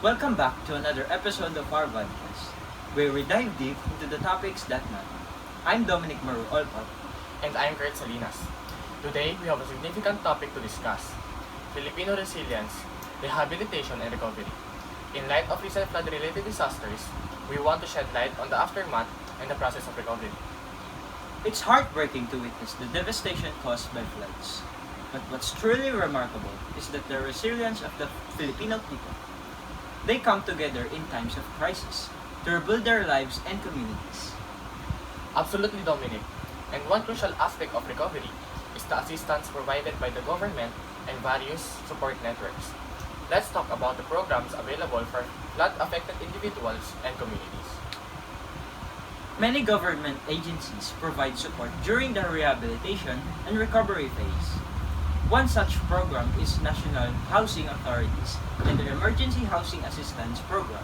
Welcome back to another episode of our podcast, where we dive deep into the topics that matter. I'm Dominic Maru Olpot. And I'm Kurt Salinas. Today, we have a significant topic to discuss: Filipino Resilience, Rehabilitation and Recovery. In light of recent flood-related disasters, we want to shed light on the aftermath and the process of recovery. It's heartbreaking to witness the devastation caused by floods. But what's truly remarkable is that the resilience of the Filipino people. They come together in times of crisis to rebuild their lives and communities. Absolutely, Dominic. And one crucial aspect of recovery is the assistance provided by the government and various support networks. Let's talk about the programs available for flood-affected individuals and communities. Many government agencies provide support during the rehabilitation and recovery phase. One such program is National Housing Authorities and the Emergency Housing Assistance Program.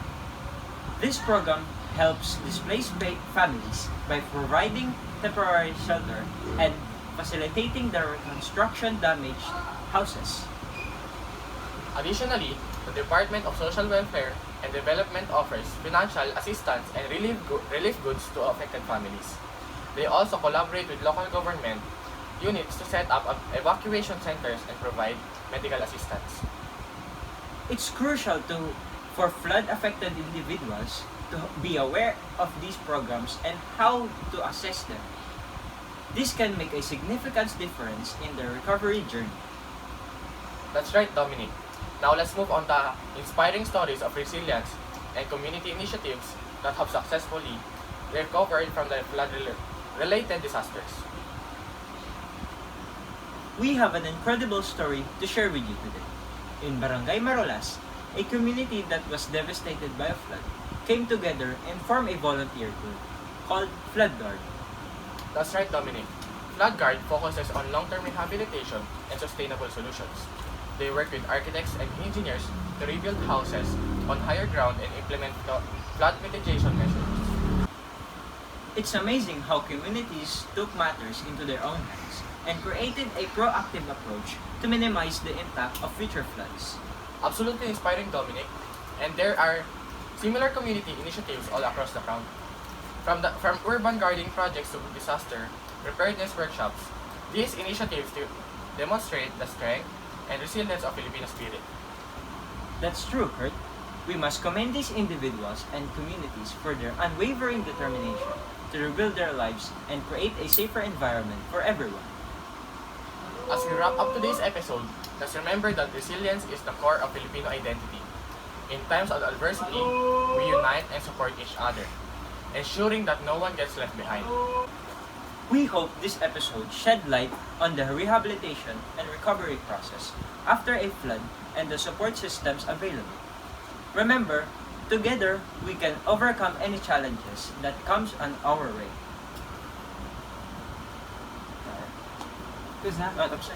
This program helps displaced families by providing temporary shelter and facilitating the reconstruction damaged houses. Additionally, the Department of Social Welfare and Development offers financial assistance and relief goods to affected families. They also collaborate with local government units to set up evacuation centers and provide medical assistance. It's crucial for flood-affected individuals to be aware of these programs and how to assess them. This can make a significant difference in their recovery journey. That's right, Dominic. Now let's move on to inspiring stories of resilience and community initiatives that have successfully recovered from the flood-related disasters. We have an incredible story to share with you today. In Barangay Marolas, a community that was devastated by a flood came together and formed a volunteer group called Flood Guard. That's right, Dominic. Flood Guard focuses on long-term rehabilitation and sustainable solutions. They work with architects and engineers to rebuild houses on higher ground and implement flood mitigation measures. It's amazing how communities took matters into their own hands and created a proactive approach to minimize the impact of future floods. Absolutely inspiring, Dominic. And there are similar community initiatives all across the country. From urban gardening projects to disaster preparedness workshops, these initiatives demonstrate the strength and resilience of Filipino spirit. That's true, Kurt. We must commend these individuals and communities for their unwavering determination to rebuild their lives and create a safer environment for everyone. As we wrap up today's episode, let's remember that resilience is the core of Filipino identity. In times of adversity, we unite and support each other, ensuring that no one gets left behind. We hope this episode shed light on the rehabilitation and recovery process after a flood and the support systems available. Remember, together we can overcome any challenges that comes on our way. Tapos na? Tapos na.